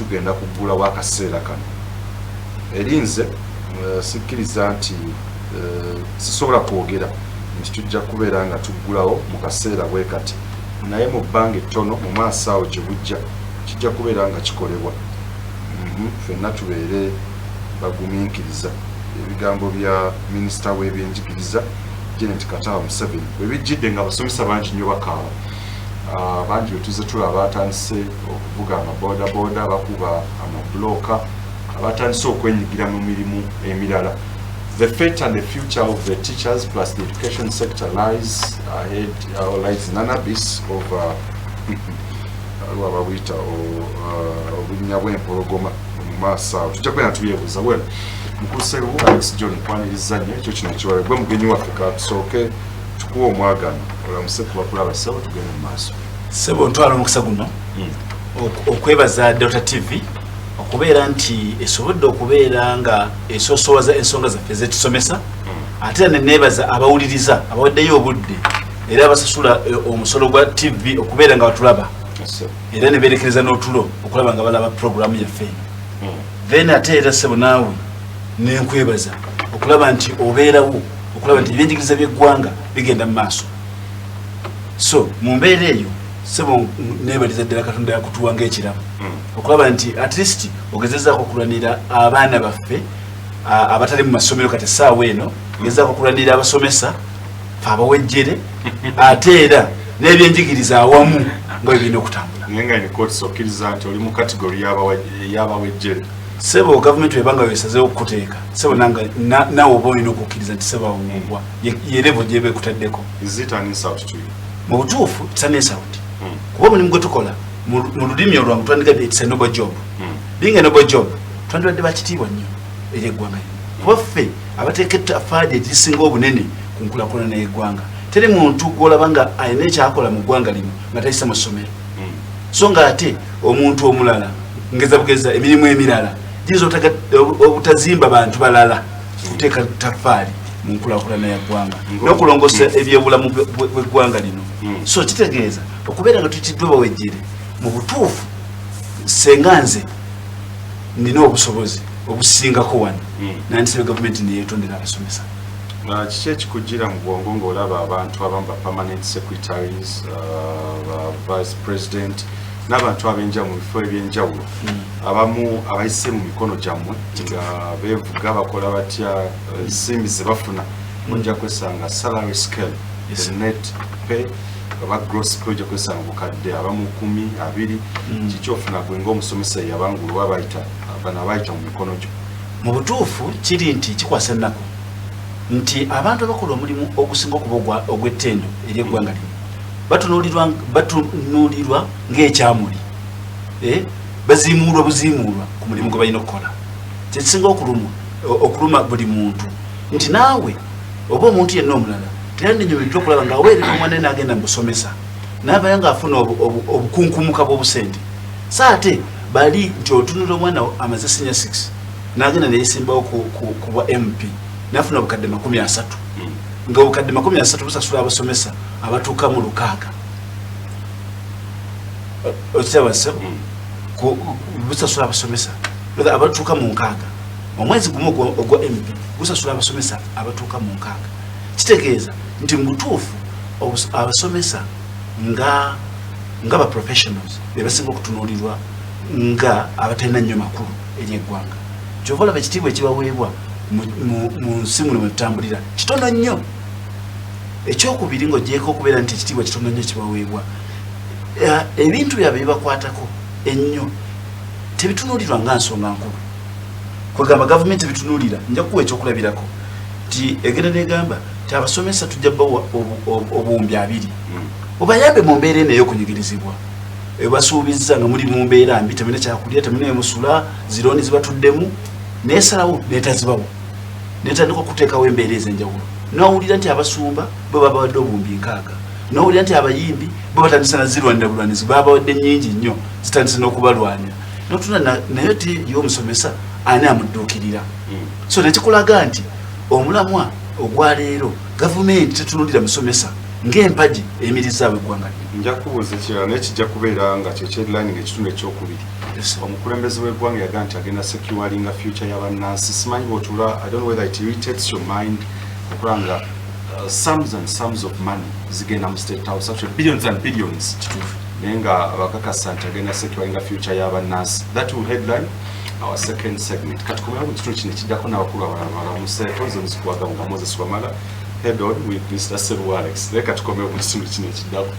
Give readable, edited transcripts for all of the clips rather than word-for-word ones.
tugenda kuggula wa kaseera kano erinze sikkiriza nti sisobola kwogera nti tujja kubeera nga tuggulawo mu kaseera bwe kati naye mu bbanga ettono mu maaso awo gye bujja kijja kubeera nga kikolebwa ffenna tubeere bagumiikiriza ebigambo bya minisita w'ebyenjigiriza Janet Katawa Museveni bwe bijjidde nga abasomesa bangi nnyo bakaaba bangi betuze tulaba abatandise okuvuga amaboodabooda bakuba amabulooka abatandise okwenyigira mu mirimu emirala. The fate and the future of the teachers plus the education sector lies ahead or lies in an abyss of wabawita obunya bw'empologoma mu maaso awo tujja kwena tuyebuuza wena mukulu Alex John kwaniriza nnyo ekyo kino kiwale gwe mugenyi waffe katusooke tukuwa omwagano olamuse ku bakulaba ssebo tugende mu maaso ssebo ntwala omukisa guno okwebaza Delta TV okubeera nti esobodde okubeera nga esoosowaza ensonga zaffe zetusomesa ate neneebaza abawuliriza abawaddeyo obudde era abasasula omusolo gwa TV okubeera nga batulaba era ne beerekereza n'otulo okulaba nga balaba puroguramu yaffe then ate era ssebo naawe nenkwebaza okulaba nti obeerawo okulaba nti ebyenjigiriza by'eggwanga bigenda mu maaso so mu mbeera eyo ssebo neebaliza ddala Katonda yakutuwanga ekiramu okulaba nti at least ogezezaako okulanira abaana baffe abatali mu masomero kati essaawa eno ogezezaako okulanira abasomesa fe abawejjere ate era n'ebyenjigiriza awamu nga bigenda okutambula naye nga enikootisi okkiriza nti oli mu kategori y'abawejjere ssebo gavumenti webanga weesazeewo okukuteeka ssebo naawe oba olina okukkiriza nti ssebo awungwa yerevo gyeba ekutaddeko mu butuufu isanesawuti kuba omulimu gwe tukola mu lulimi olwangu twandigadde it's a noble job being a noble job twandibadde bakitiibwa nnyo eri eggwanga kuba ffe abateeka ettaffaali erisinga obunene ku nkulakulana y'eggwanga teri muntu gw'olaba nga alina ekyakola mu ggwanga lino nga tayisa mu ssomero so nga ate omuntu omulala ngeza bugeza emirimu emirala giyinza obutazimba bantu balala kuteeka ttaffaali mu nkulakulana y'eggwanga n'okulongoosa ebyobulamu bw'eggwanga lino so kitegeeza okubeera nga tukiddwe bawejjere mu butuufu senga nze nina obusobozi obusingako wano nandisebe gavumenti neyeetondera abasomesa kiki ekikujjira mu bwongo ng'olaba abantu abamu ba permanent secretaries vice president n'abantu abenja mu bifo ebyenjawulo abamu abayise mu mikono gyammwe nga beevuga bakola batya ensimbi ze bafuna ojja kwesanga salary scale the net pay aba gross pay ojja kwesanga bukadde abamu 10, 20 kikyofuna gwe ng'omusomesa yabangulu babayita bano abayita mu mikono gyo mu butuufu kiri nti kikwasa ennaku nti abantu abakola omulimu ogusinga okuba ogw'ettendo ery'eggwanga lino batunuulirwa ng'ekyamuli bazimuulwa buzimuulwa ku mulimu gwe balina okukola kyekisinga okuluma buli muntu nti naawe oba omuntu yenna omulala teyandinyumiddwa okulaba ng'aweerera omwana n'agenda mu busomesa n'abayo ng'afuna obukunkumuka bw'obusente so ate bali nti otunula omwana amaze senior 6 n'agenda neyesimbawo ku bwa MP n'afuna obukadde 30 nga obukadde 30 busasula abasomesa abatuuka mu 6 okitaba busasula abasomesa abatuuka mu 6 omwezi gumu ogwa MP busasula abasomesa abatuuka mu 6 kitegeeza nti mu butuufu abasomesa nga ba professionals bebasinga okutunuulirwa nga abatalina nnyo makulu eri eggwanga kyova olaba ekitiibwa ekibaweebwa mu nsi muno mwetutambulira kitono nnyo ekyokubiri ng'ogyeko okubeera nti ekitiibwa kitono nnyo kibaweebwa ebintu byabwe bibakwatako ennyo tebitunuulirwa nga nsonga nkulu kwegamba gavumenti bitunuulira nja kukuwa ekyokulabirako nti egenda negamba ti abasomesa tujja bawa obuwumbi 2 obayambe mu mbeera eno ey'okunyigirizibwa ebasuubizza nga muli mu mbeera mbi temulina kyakulya temulina emusula zirooni zibatuddemu neesalawo neetazibawo neetandika okuteekawo embeera ez'enjawulo n'owulira nti abasumba bwe babawadde obuwumbi 6 n'owulira nti abayimbi bwe batandisa na zirwanira bulwanizi babawadde nnyingi nnyo zitandise n'okubalwanira notuna naye ti y'omusomesa ani amudduukirira so nekikulaga nti omulamwa ogwaleero gavumenti tetunulira musomesa ng'empagi emirizaabwe eggwanga nja kubuuza ekirala naye kijja kubeera nga kyekyedlining ekitundu ekyokubiri omukulembeze w'eggwanga yagaa nti agenda securinga future y'abannansi simanyi bwotula I don't know whether it irritates your mind okulaba nga sums and sums of money zigenda mu state house actually billions and billions naye nga abakakasa nti agenda securinga future y'abannansi that will headline our second segment katukomera ku kitundu kino ekiddako n'abakulu abalala mu seeto zemuzikuwaga nga Moses Wamala head on with Mr. Seru Alex naye katukomera ku kitundu kino ekiddako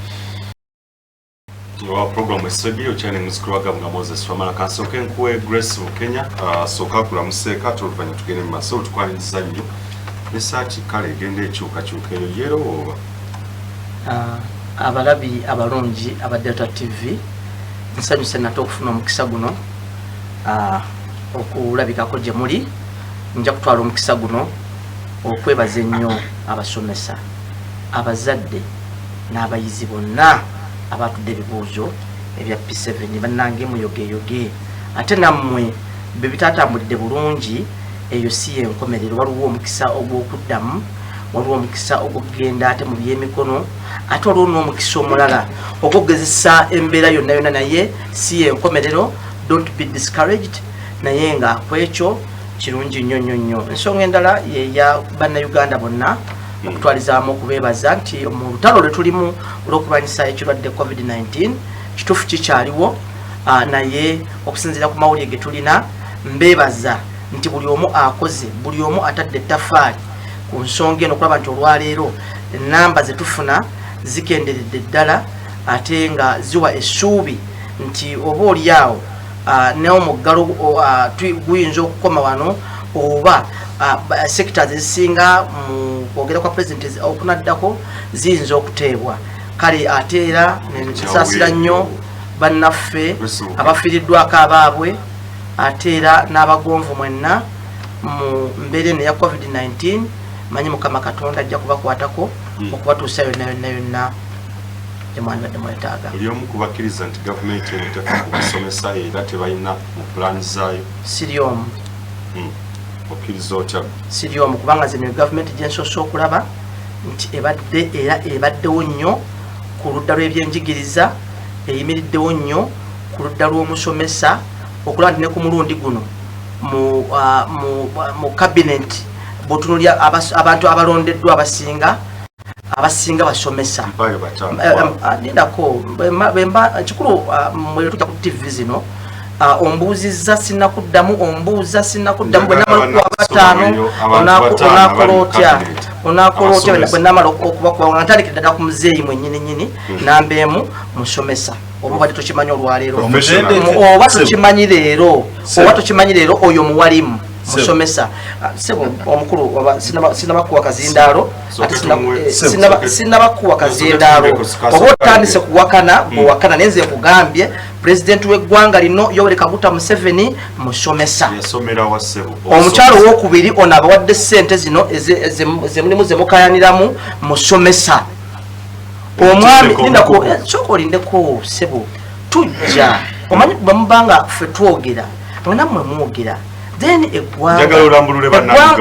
wa program studio chane muzikuwaga nga Moses Wamala kansoke nkuwe Grace Kenya soka kula museka tuluvanya tugende mu maso tukwaniriza nnyo nesaati kale egenda ekyukakyuka eyo yero oba abalabi abalungi aba Delta TV nsanyuse nate okufuna omukisa guno okulabikako gye muli nja kutwala omukisa guno okwebaza ennyo abasomesa abazadde n'abayizi bonna abatudde ebibuuzo ebya P7 bannange muyogeyoge ate nammwe be bitatambulidde bulungi eyo si yenkomerero waliwo omukisa ogw'okuddamu waliwo omukisa ogw'okugenda ate mu byemikono ate waliwo n'omukisa omulala ogw'okugezesa embeera yonna yonna naye si yenkomerero don't be discouraged naye nga kwekyo kirungi nnyo nnyo nnyo ensonga endala yeya bannayuganda bonna okutwalizaamu okubeebaza nti mu lutalo lwe tulimu olw'okulwanyisa ekirwadde COVID-19 kituufu kikyaliwo naye okusinziira ku mawulire ge tulina mbeebaza nti buli omu akoze buli omu atadde ettafaali ku nsonga eno okulaba nti olwaleero ennamba ze tufuna zikenderedde ddala ate nga ziwa essuubi nti oba oliawo n'omuggalo guyinza okukoma wano oba sectors ezisinga mu kwogera kwa president okunaddako ziyinza okuteebwa kale ate era nsaasira nnyo bannaffe abafiiriddwako abaabwe ate era n'abagonvu mwenna mu mbeera eno eya COVID-19 manyi Mukama Katonda ajja kubakwatako okubatuusa yonna yonna yonna gyemwandibadde mwetaaga buli omu kubakkiriza nti gavumenti eteeka ku kusomesa era tebalina mu pulaani zaayo siri omu okkiriza otya siri omu kubanga zino gavumenti gyensoose okulaba nti ebadde era ebaddewo nnyo ku ludda lw'ebyenjigiriza eyimiriddewo nnyo ku ludda lw'omusomesa okulaba nti ne ku mulundi guno mu kabineti bw'otunuulira abantu abalondeddwa abasinga basomesa nindako kikulu mwe tujja ku TV zino ombuuzizza sinnakuddamu ombuuza sinnakuddamu bwe namala okuwa bataano onaakola otya bwe namala okubakuba ntandikira ddala ku muzeeyi mwennyini nambeemu musomesa oba obadde tokimanyi olwaleero oba tokimanyi leero oyo muwalimu musomesa sebo omukulu sinabakuwa kazindaalo sinabakuwa kazindaalo oba otandise kuwakana bwewakana naye nze kugambye pulezidenti w'eggwanga lino Yoweri Kaguta Museveni musomesa omukyalo owokubiri ono abawadde ssente zino zemulimu zemukayaniramu musomesa omwami soka olindeko sebo tujja omanyi bamubanga ffe twogera nammwe mwogera then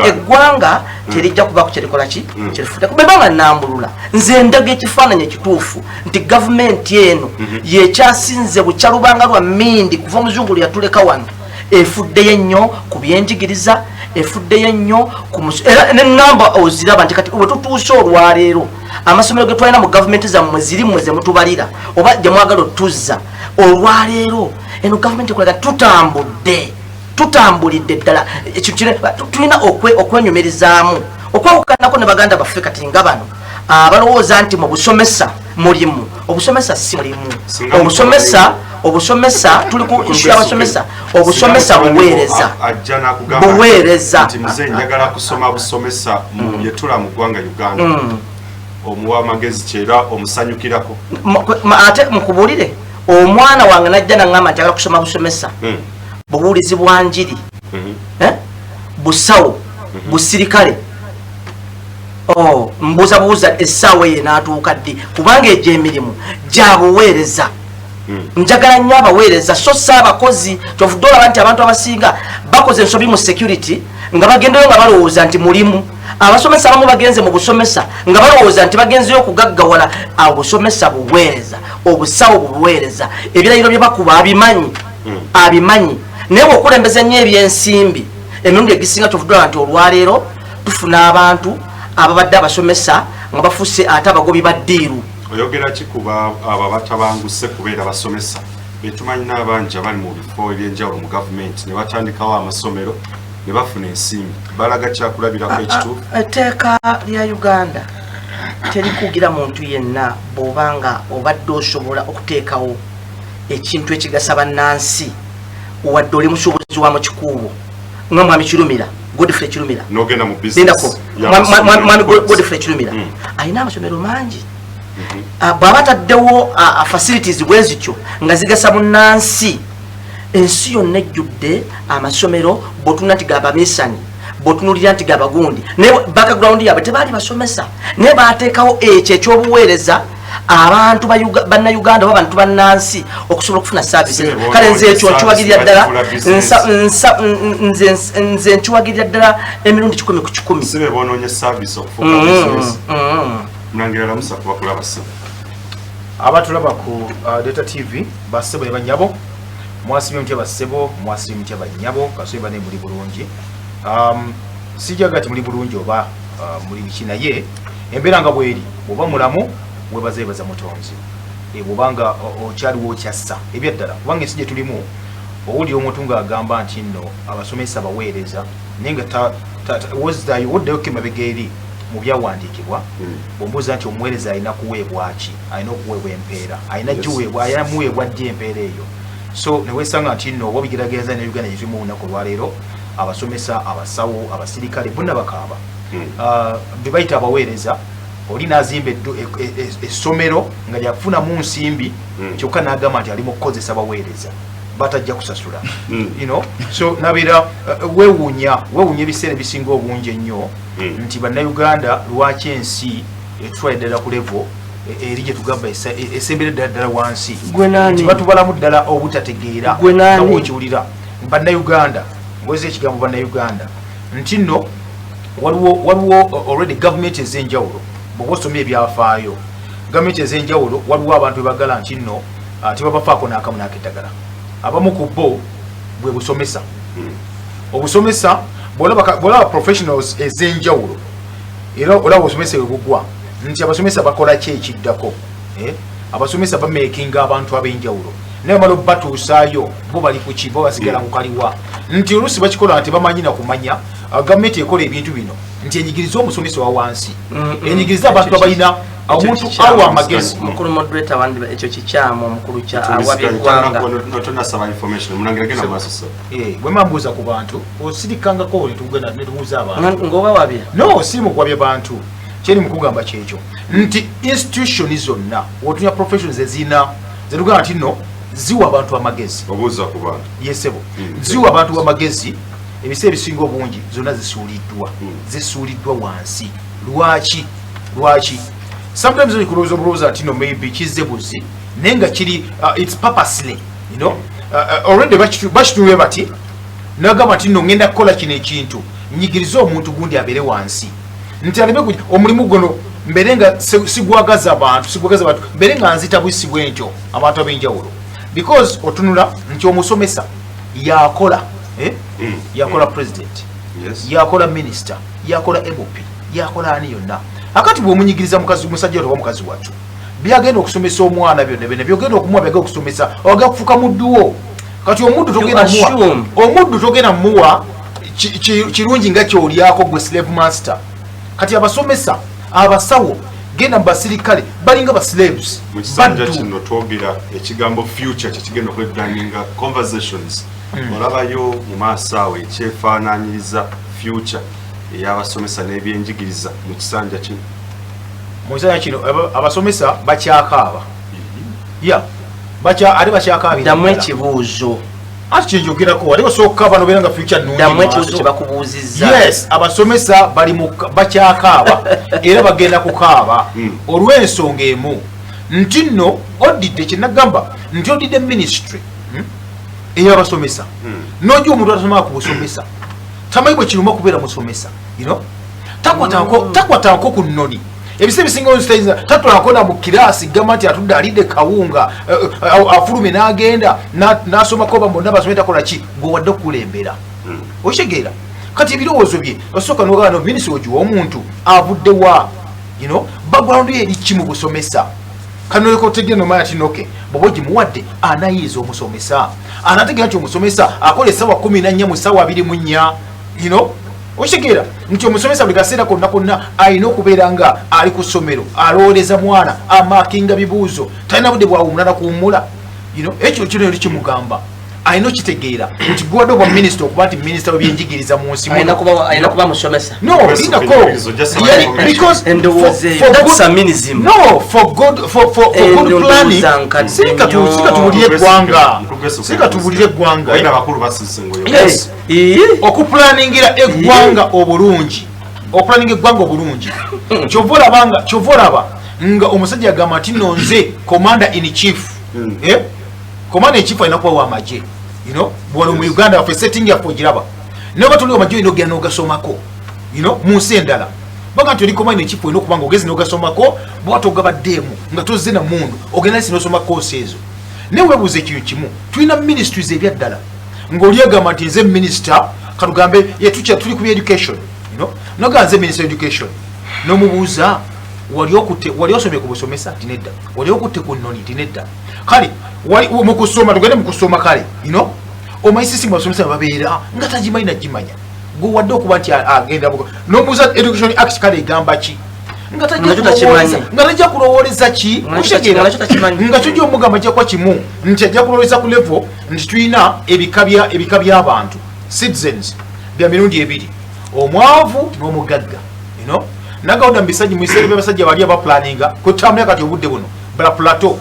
eggwanga terijja kuba ku kyerikola ki kyerifudeko bwebanga nambulula nze ndaga ekifaananyi ekituufu nti gavumenti eno yekyasinze bukyalubanga lwa mmindi kuva omuzungu lwe yatuleka wano efuddeyo ennyo ku byenjigiriza efuddeyo ennyo era neŋŋamba oziraba nti kati bwe tutuuse olwaleero amasomero ge twalina mu gavumenti zammwe zirimmwe ze mutubalira oba gye mwagala otuzza olwaleero eno gavumenti ekulaga tutambulidde ddala tulina okwenyumirizaamu okwawukanako ne baganda baffe kati nga bano abalowooza nti mu busomesa mulimu obusomesa si mulimu obusomesa tuli ku nshu y'abasomesa obusomesa buweereza njagala kusoma busomesa yetula mu ggwanga Uganda omuwa amagezi kyera omusanyukirako ate mukubuulire omwana wange najja naŋŋamba nti agala kusoma busomesa bubuulizi bwa njiri busawo busirikale mbuuzabuuza essaawa eyo n'atuuka ddi kubanga egyo emirimu gyabuweereza njagala nnyo abaweereza so si abakozi kyovudde olaba nti abantu abasinga bakoze ensobi mu security nga bagendeyo nga balowooza nti mulimu abasomesa abamu bagenze mu busomesa nga balowooza nti bagenzeyo okugaggawala obusomesa buweereza obusawo buweereza ebirayiro bye bakuba abimanyi naye bweokulembeza ennyo ebyensimbi emirundi egisinga tovuddala nti olwaleero tufuna abantu ababadde abasomesa nga bafuuse ate abagobi ba ddiiru. oyogera kikuba abo batabanguse kubeera basomesa betumanyi n'abangi abali mu bifo ebyenjawulo mu gavumenti ne batandikawo amasomero ne bafuna ensimbi balaga kyakulabirako ekituufu. Etteeka lya Uganda terikugira muntu yenna bw'obanga obadde osobola okuteekawo ekintu ekigasa bannansi wadde oli musuubuzi wa mu kikuubo nga mwami Kirumira Godfrey Kirumira n'ogenda mu business mwami Godfrey Kirumira alina amasomero mangi. Bw'aba taddewo facilities bwe zityo nga zigasa munnansi ensi yonna ejjudde amasomero bw'otunula nti gabamisani bw'otunulira nti gabagundi naye background yaabwe tebaali basomesa naye baateekawo ekyo ekyobuweereza abantu bannayuganda oba bantu bannansi okusobola okufuna services. Kale nze ekyo nkiwagirira ddala nze nkiwagirira ddala emirundi 10 ku 10. sibe bonoonye service okufuuka business. Mnangira lamusa kuba kulaba ssebo abatulaba ku Data TV bassebo ne banyabo mwasibye mutya bassebo mwasibye mutya banyabo kasobe bane muri bulungi. Sijaga ati muri bulungi oba muri biki naye embeera nga bweri oba mulamu webazeebaza mutonzi bwobanga okyaliwo kyassa ebyaddala kubanga ensi gye tulimu owulira omuntu ng'agamba nti nno abasomesa baweereza naye nga woddayo kemabega eri mu byawandiikibwa bw'ombuuza nti omuweereza alina kuweebwa ki alina okuweebwa empeera alina muweebwa ddi empeera eyo. So ne weesanga nti nno oba obigeragereza ne Uganda gye tulimu olunaku olwaleero abasomesa abasawo abasirikale bonna bakaaba bye bayita abaweereza oli n'azimba essomero nga lyakufunamu nsimbi kyokka n'agamba nti ali mu kukozesa baweereza batajja kusasula. So nabeera weewuunya ebiseera ebisinga obungi ennyo nti bannayuganda lwaki ensi etwala ddala ku levo eri gye tugamba esembere ddala wansi nti batubalamu ddala obutategeera nawo okiwulira bannayuganda ngoza ekigambo bannayuganda nti nno waliwo already gavumenti ez'enjawulo bw'oba osomye ebyafaayo gavumenti ez'enjawulo waliwo abantu bebagala nti nno tebabafaako n'akamu n'akeddagala abamu ku bo bwe busomesa obusomesa bw'olaba professionals ez'enjawulo era olaba obusomesa bwe bugwa nti abasomesa bakola ki ekiddako abasomesa bamekinga abantu ab'enjawulo naye bamala batuusaayo bo bali ku ki bo basigala ku kaliwa nti oluusi bakikola nti bamanyi na kumanya gavumenti ekola ebintu bino nti enyigiriza omusomesa wa wansi enyigiriza abantu abalina omuntu awa amagezi. Mukulu moderator wandi ekyo kikyamu omukulu kya awabyegwanga notonasaba information munangira gena maaso bwe mambuuza ku bantu osirikangako ne tubuuza abantu ng'oba wabya no si mu kuwabya bantu kyeri mu kugamba kyekyo nti institution zonna wotunya professions ezina zetugamba nti nno ziwa abantu amagezi obuuza ku bantu yesebo ziwa abantu amagezi ebiseera ebisinga obungi zonna zisuuliddwa wansi. Lwaki sometimes olowooza nti no maybe kizze buzi naye nga kiri it's purposely already bakitunule bati nagamba nti no ngenda kukola kino ekintu nyigiriza omuntu gundi abeere wansi nti aleme omulimu guno mbere nga sigwagaza abantu mbere nga nzita bwisi bwentyo abantu ab'enjawulo because otunula nti omusomesa yakola yakola president yakola minister yakola MOP yakola ani yonna akati bw'omunyigiriza musajja oba mukazi wacu byagenda okusomesa omwana byonna byogenda okumuwa byagenda okusomesa oga kufuka mudduwo kati omuddu togenda muwa kirungi nga kyolyako gwe slave master. Kati abasomesa abasawo genda mu basirikale balinga ba slaves. Mu kisanja kino twogera ekigambo future kigenda okweganinga conversations olabayo mu maaso awo ekyefaanaanyiriza future ey'abasomesa n'ebyenjigiriza mu kisanja kino. Mu kisanja kino abasomesa bakyakaaba ate bakyakaabira ddamu ekibuuzo ati kyenjogerako ate basooka bano beera nga future nnungi ddamu ekibuuzo kye bakubuuzizza. Yes, abasomesa bali bakyakaaba era bagenda kukaaba olw'ensonga emu nti nno odidde kyenagamba nti odidde ministry ey'abasomesa n'ojja omuntu atasomaka ku busomesa tamanyi bwe kiruma kubeera musomesa takwatako ku nnoni ebise bisinga ozitaiza tatwalako na mu kiraasi gamba nti atudde alidde kawunga afulume n'agenda n'asomako ba bonna basome takola ki gwe wadde okukulembera okitegeera kati ebirowoozo bye osooka n'ogamba no minisitiri ogiwa omuntu avuddewa background ye eri ki mu busomesa kanoleko otegera nomanya ti noke bwoba ogimuwadde anayiiza omusomesa anategeera nti omusomesa akola essaawa 14 mu ssaawa 24 okitegeera nti omusomesa buli kaseera konna alina okubeera nga ali ku ssomero alowooleza mwana amaakinga bibuuzo talina budde bwawumula na kuwumula ekyo kino eri kimugamba alina okitegeera nti guwadde obwa minisita okuba nti minisita webyenjigiriza mu nsi alina kuba musomesa sikatubulire eggwanga okupulaningira eggwanga obulungi kyova olaba nga omusajja agamba nti no nze commander in chief komanda ekifu alina kuba wamagye bwano mu Uganda waffe setting yaffe ogiraba noba tuli amagye olina ogenda n'ogasomako mu nsi endala baga nti oli komanda ekifu olina okuba nga ogezi n'ogasomako bwata ogabaddeemu nga tozze na mundu ogenda nsi n'osoma koosi ezo naye weebuuza ekintu kimu tulina ministries ebyaddala ng'oli agamba nti nze minisita katugambe tuli ku education nogaa nze minister education n'omubuuza wali osomye ku busomesa tinedda wali okutte ku nnoni tinedda kale mukusoma tugende mukusoma kale omayisisi mwasomesa babeera nga tagimanyi nagimanya gwe wadde okuba nti agenda nomuuza education act kale egamba ki nga tajja kulowooleza ki nga kijja omugamba jakwa kimu nti ajja kulowooleza ku level nti tulina ebika by'abantu citizens bya mirundi ebiri omwavu n'omugagga nagawuda mubisajja mubiseera by'abasajja bali abaplaninga kutambula kati obudde buno bala plateau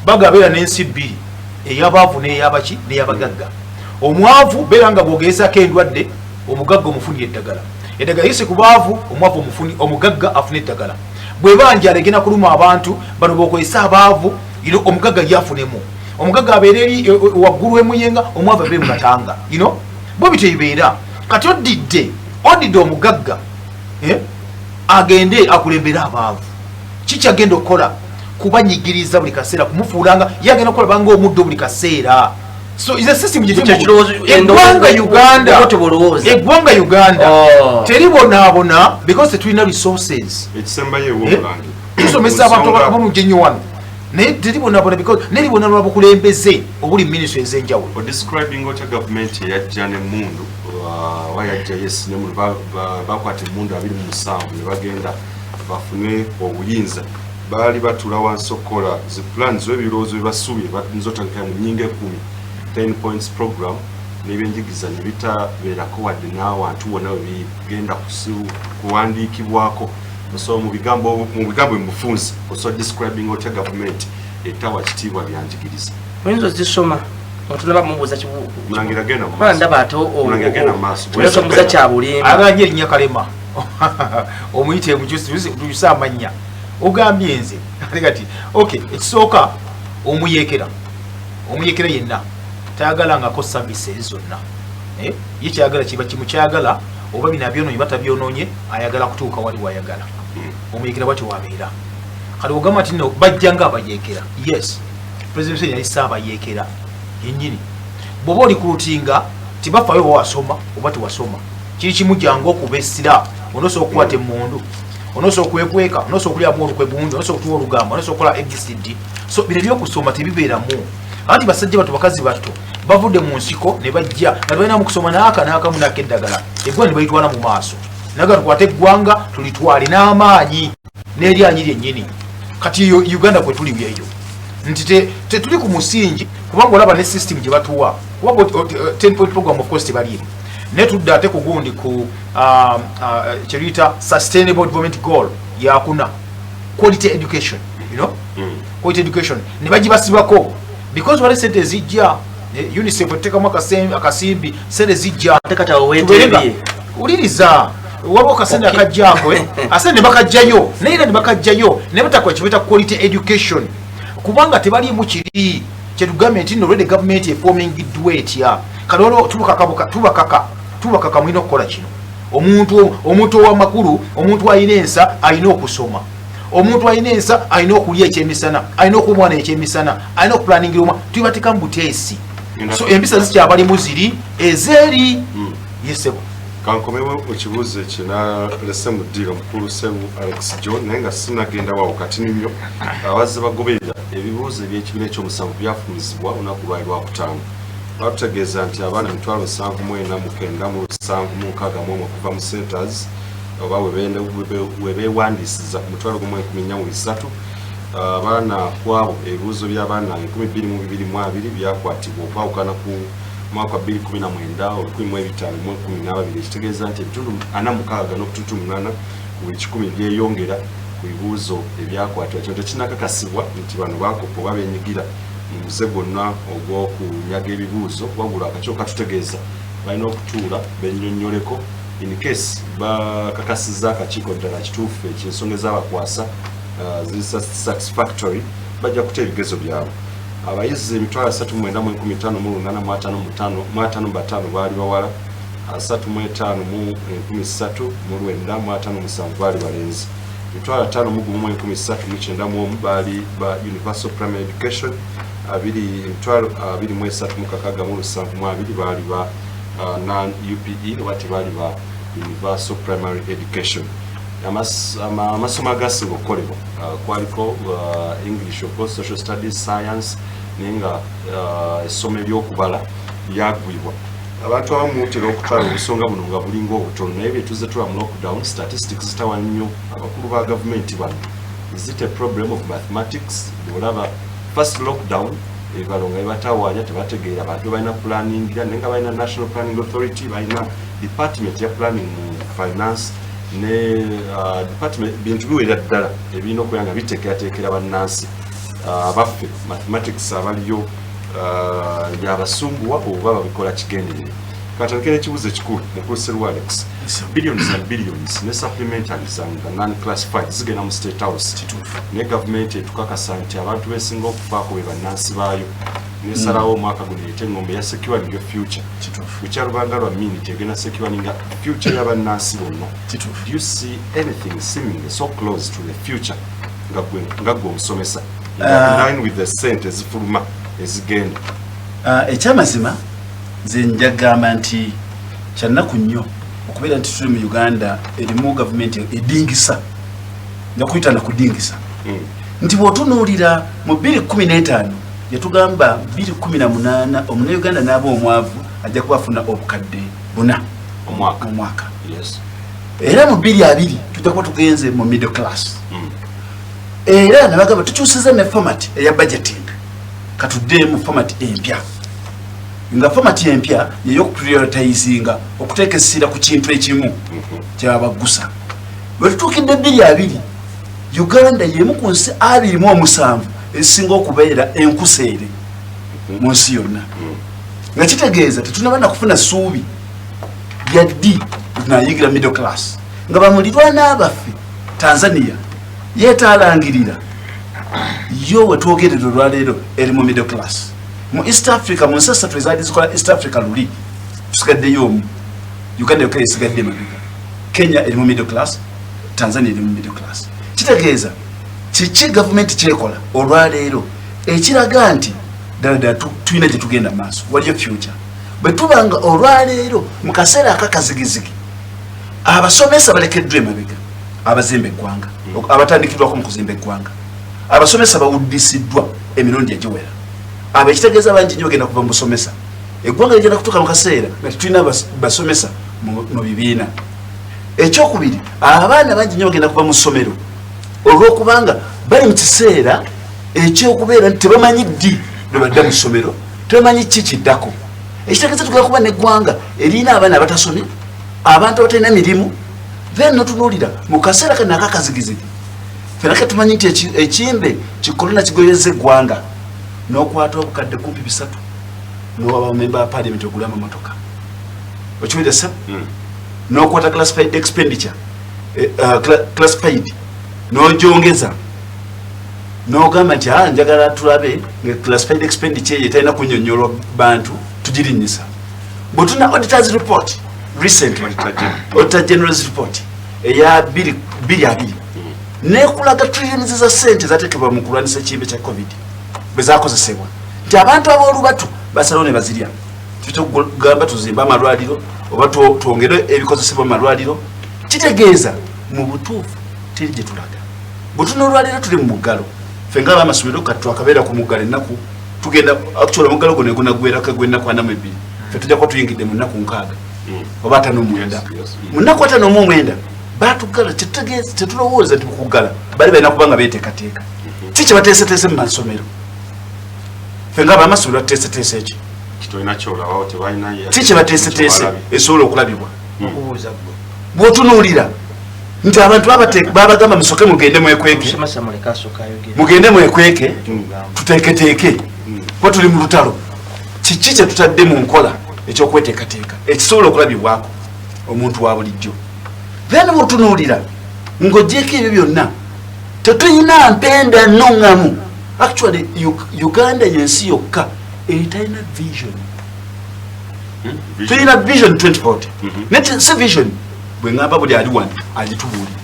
bagabeera n'ensi bbiri ey'abaavu n'eyabaki n'eyabagagga omwavu beera nga bwogezako endwadde omugagga omufunira eddagala yise ku baavu omwavu omugagga afuna eddagala bwe banjala egenda kuluma abantu bano bokozesa abaavu omugagga yafunemu omugagga abeera eri waggulu emuyenga omwavu abeere mumatanga bo bityo ebibeera kati odidde omugagga agende akulembera abaavu kikyagenda okukola kubanyigiriza buli kaseera kumufuulanga yagenda okukola banga omuddo buli kaseera so is a system eggwanga Uganda teribonaabona because tetulina resources tusomesa abantu abamugyenyo wano naye teribonaabona because neribonaabona bukulembeze obuli ministry ez'enjawulo describing otya government eyajja n'emmundu wayajja yes n'emmundu bakwata emmundu 27 ne bagenda bafune obuyinza baali batula wansi okukola zi plans w'ebirowoozo bye basuubye nzotandika mu nnyingo 10 points program n'ebyenjigiriza ne bitabeerako wadde n'awantu wonna we bigenda kuwandiikibwako so mu bigambo emufunzi also describing otya government etawa kitiibwa byanjigiriza oyinza ozisoma otulaba mubuuza mulangira genda maaso omuza kyabulimba aganje erinnya Kalema omuyite tuyise amannya ogambye nze kati okay ekisooka omuyekera yenna tayagalangako services zonna ye kyayagala kiba kimu kyayagala oba bino abyonoonye batabyonoonye ayagala kutuuka wali wayagala omuyekera bwatyo wabeera kati ogamba nti no bajja nga abayekera yes president yali saabayekera yennyini bw'oba oli kulutinga tibafayo oba wasoma oba tewasoma kiri kimu jangu okubesira onosobola okukwata emmundu onosobola okwekweka onosobola okulyamu olukwe gundi onosobola okutuwa olugamba onosobola okukola ABCD so bino ebyokusoma tebibeeramu anti basajja bato bakazi bato bavudde mu nsiko ne bajja nga balina mu kusoma n'akamu n'akeddagala eggwanga ne balitwala mu maaso naga tukwate eggwanga tulitwale n'amaanyi n'eryanyi lyennyini kati Uganda kwe tuli byeyo nti tetuli ku musingi kubanga olaba ne system gye batuwa kuba 10 point program of course tebaliimu ne tudde ate ku gundi ku kyeruyita sustainable development goal yakuna quality education quality education ne bagibasibako because wale sente zijja UNICEF etekamu akasimbi sente zijja uliriza wabo kasente akajjako ase ne bakajjayo naye ne bakajjayo ne batakwa kibeta quality education kubanga tebali mu kiri kye government no already government forming duet ya kalolo tubakaka tubakaka mwina okukola kino. Omuntu ow'amakulu, omuntu alina ensa alina okusoma. Omuntu alina ensa alina okulya ekyemisana, alina okuwa omwana ekyemisana, alina okupulaningira omwana. Tubibateeka mu buteesi. So empisa zikyabalimu ziri ezeeri. Yesebo. Kankomewo ekibuuzo ekyo nalese mu ddiiro mukulu Ssebu Alex John naye nga sinagenda waawo kati nnyo abazze bagoberera ebibuuzo eby'ekibiina ekyomusanvu byafulumizibwa olunaku lwali lwakutaano. Batutegeeza nti abaana 7,497 okuva mu centers oba we beewandiisiza ku 1,113 abaana kwabo ebibuuzo by'abaana 22,220 byakwatibwa okwawukana ku mwaka 2019 15,012 ekitegeeza nti ebitundu 46 n'obututumu 8 buli 100 byeyongera ku bibuuzo ebyakwatibwa. Kino tekinakakasibwa nti bano bakopa oba beenyigira mu muze gwonna ogw'okunyaga ebibuuzo wabula akakiiko katutegeeza balina okutuula bennyonnyoleko in case bakakasizza akakiiko ddala kituufu ekyensonga ezabakwasa ziri satisfactory bajja kuta ebigezo byabwe. Abayizi 3,955 baali bawala, 3,513,957 baali balenzi. 5,139 baali ba universal primary education, 23,667 baali ba non-UPE oba tebaali ba universal primary education. Amasomo agasinga okukolebwa kwaliko English, of course, social studies, science, nenga essomo eryokubala lyagwibwa. Abantu abamu tera okutwala obusonga buno nga bulinga obutono naye byetuze tuba mu lockdown statistics zitawa nnyo abakulu ba gavumenti bano. Is it a problem of mathematics? Olaba first lockdown ebalo nga batawaanya tebategeera abantu balina planning nenga balina National Planning Authority, balina department ya planning mu finance ne department bintu biwera ddala ebirina okuyanga biteekerateekera bannansi abaffe mathematics abaliyo yabasunguwa oba babikola kigenderere. Katandikira ekibuuzo ekikulu mukulu Sseru Alex, billions and billions ne supplementaries and non-classified zigenda mu State House ne gavumenti etukakasa nti abantu beesinga okufaako be bannansi baayo nesalawo omwaka guno yete engombe ya securing your future. Lukyalubanga lwa minute egenda securinga future y'abannansi bonna. Do you see anything seemingly so close to the future nga gwe omusomesa in line with the sente ezifuluma ezigenda? Ekyamazima nze njagamba nti kyannaku nnyo okubeera nti tuli mu Uganda erimu gavumenti edingisa nga kuyitana kudingisa nti bw'otunuulira mu 2015 yatugamba 2018 Omunnayuganda n'aba omwavu ajja kubafuna obukadde 4 omwaka. Era mu 2020 tujja kuba tugenze mu middle class. Era nabagamba tukyusiza ne format eya budgeting katudde mu format empya. Nga format empya yeyokuprioritizinga okuteeka essira ku kintu ekimu kyabagusa. Bwe tutuukidde 2020 Uganda yemu ku nsi 27 esinga okubeera enkuseere mu nsi yonna. Nga kitegeeza tetunaba na kufuna ssuubi yaddi tunayigira middle class. Nga bamulirwana abaffe Tanzania yeetaalangirira yo wetwogerera olwaleero eri mu middle class. Mu East Africa mu nsi essatu ezaali zikola East Africa luli tusigaddeyo omu. Uganda yokka esigadde mabega. Kenya eri mu middle class, Tanzania eri mu middle class. Kitegeeza kiki gavumenti kyekola olwaleero ekiraga nti ddala tulina gye tugenda maaso waliyo future. Bwe tubanga olwaleero mu kaseera akakazigizigi abasomesa balekeddwa emabega, abazimba eggwanga abatandikiddwako mu kuzimba eggwanga, abasomesa bawuddisiddwa emirundi egiwera. Ekitegeeza bangi nnyo bagenda kuva mu busomesa, eggwanga ligenda kutuuka mu kaseera nga tetulina basomesa mu bibiina. Ekyokubiri, abaana bangi nnyo bagenda kuva mu ssomero olw'okubanga bali mu kiseera ekyokubeera nti tebamanyi ddi lwe badda mu ssomero, tebamanyi ki kiddako. Ekitegeeza tugenda kuba n'eggwanga erina abaana abatasomye, abantu abatalina mirimu. Then notunuulira mu kaseera kano akakazigizigi ffenaka tumanyi nti ekimbe kikolona kigoyeza eggwanga n'okwata obukadde 3 n'owaba member of parliament ogula amamotoka okiwulira sa n'okwata classified expenditure classified n'ojongeza n'ogamba nti njagala tulabe nga classified expenditure ye talina kunnyonnyolwa bantu tugirinyisa. Bwe tuna auditors report recently Auditor General's report eya 2020 nekulaga trillions za sente zatekebwa mu kulwanisa ekimbe kya covid bezakozesebwa nti abantu ab'olubatu basalawo ne bazirya tutogamba tuzimba amalwaliro oba twongere ebikozesebwa mu malwaliro kitegeeza mu butuufu teri gye tulaga bwe tunolwaliro tuli mu muggalo ffe nga abamasomero kati twakabeera ku muggalo ennaku tugenda actually omuggalo guno egunagwerako egw'ennaku 42 ffe tujja kuba tuyingidde mu nnaku 6 oba 59 mu nnaku 59 batugala tetulowooza nti kuggala bali balina kuba nga beeteekateeka ki kye bateeseteese mu masomero ffe nga abamasomero bateeseteese eki ki kye bateeseteese esobola okulabibwa bw'otunuulira nti abantu babagamba musoke mugende mwekweke tuteeketeeke kuba tuli mu lutalo kiki kye tutadde mu nkola ekyokweteekateeka ekisobola okulabibwako omuntu wa bulijjo then bw'otunuulira ng'oggyeko ebyo byonna tetulina mpenda nnoŋŋamu actually Uganda yensi yokka etalina vision tulina vision 2040 neti si vision bwe ŋŋamba buli ali wano agitubuulire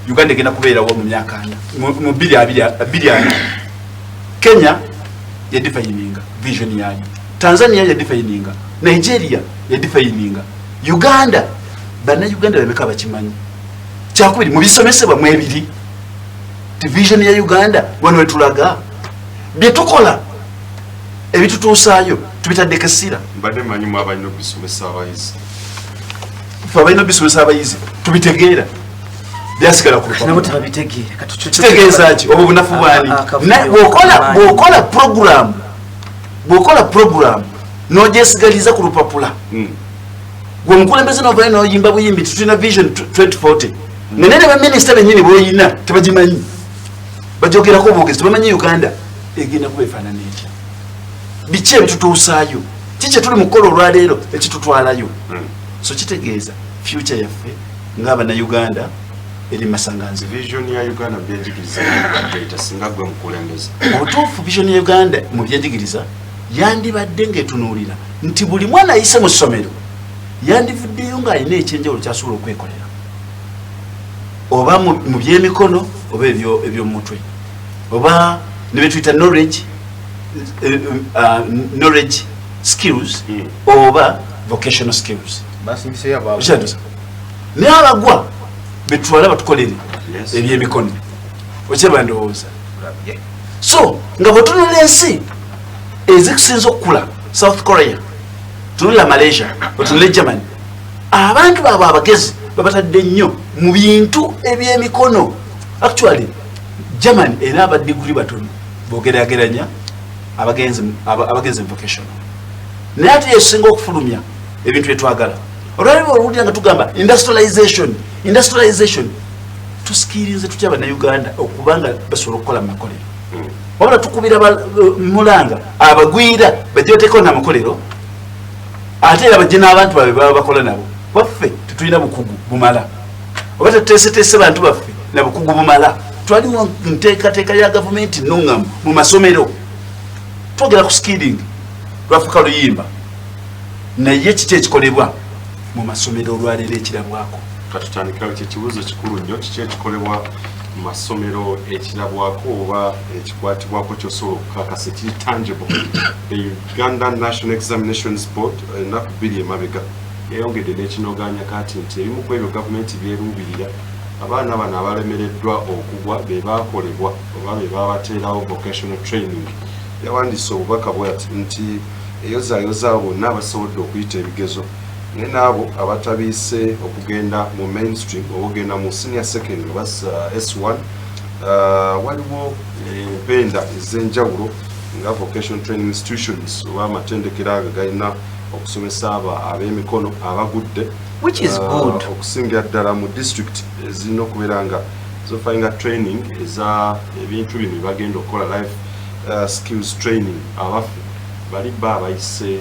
Uganda egenda kubeerawo mu myaka 4 mu 2020 Kenya yadifayininga vision yayo, Tanzania yadifayininga, Nigeria yadifayininga, Uganda bana Uganda bameka bakimanyi kyakubiri mu bisomesebwa mu ebiri division ya Uganda wano wetulaga bye tukola ebitutuusaayo tubitadde kasira mbadde manyi mu abalina bisomesa abayizi abalina bisomesa abayizi tubitegeera byasigala ku nabo tabitegeera katutegeeza ki obu bunafu bwani bwokola program nojesigaliza ku lupapula gwe mukulembeze novayo noyimba buyimbi tutulina vision 2040 nenene baminister benyini boyina tebagimanyi bajogerako obwogezi tebamanyi Uganda egenda kuba efaanana etya biki ebitutuusaayo kiki tuli mu kukola olwaleero ekitutwalayo so kitegeeza future yaffe ng'abana Uganda eri masanganzi vision ya Uganda byejigiriza data singa gwe mukulembeze obutuufu vision ya Uganda mu byejigiriza yandibadde ng'etunuulira nti buli mwana ayise mu ssomero yandivuddeyo ng'alina ekyenjawulo kyasobola okwekolera oba mu byemikono oba ebyomutwe oba ne betuyita knowledge skills oba vocational skills naye abagwa betwala batukolere ebyemikono okyeba ndowooza so nga bwetunula ensi ezikusinza okukula South Korea tunula Malaysia tunula Germany abantu baabwe abagezi babatadde nnyo mu bintu ebyemikono actually Germany era abadiguli batono bogeraageranya abagenzi vocational naye ate yesinga okufulumya ebintu byetwagala olwalibwa olwulira nga tugamba industrialization tusikirize tutya Abannayuganda okubanga basobola okukola mu makolero wabula tukubira mulanga abagwira bajja bateekao n'amakolero ate era bajje n'abantu babe baba bakola nabo waffe tetulina bukugu bumala oba tetuteeseteese bantu baffe na bukugu bumala twaliwo nteekateeka ya gavumenti nnoŋŋamu mu masomero twogera ku skilling lwafuka luyimba naye kiki ekikolebwa mu masomero olwaleero ekirabwako katutandikirawo kyekibuuzo kikulu nnyo kiki ekikolebwa mu masomero ekirabwako oba ekikwatibwako kyosobola okukakasa ekiri tangible Uganda National Examinations Board ennaku 2 emabega yayongedde n'ekinoganya kati nti ebimu ku ebyo gavumenti byeruubirira abaana bano abalemereddwa okugwa be baakolebwa oba be baabateerawo vocational training yawandiisa obubaka bwati nti eyozaayoza bonna abasobodde okuyita ebigezo ne n'abo abatabiise okugenda mu mainstream okugenda mu senior secondary oba S1 waliwo empenda ez'enjawulo nga vocational training institutions oba amatendekero ago galina okusomesa ab'emikono abagudde which is good okusingira ddala mu district ezirina okubeera nga zofainga training eza ebintu bino bagenda okukola life skills training abaffe bali abayise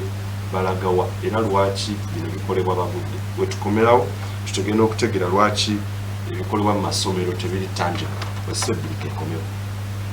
balagawa era lwaki bino bikolebwa bagudde wetukomerawo tutugenda okutegera lwaki ebikolebwa mu masomero tebiri tangible wasebulika ekomero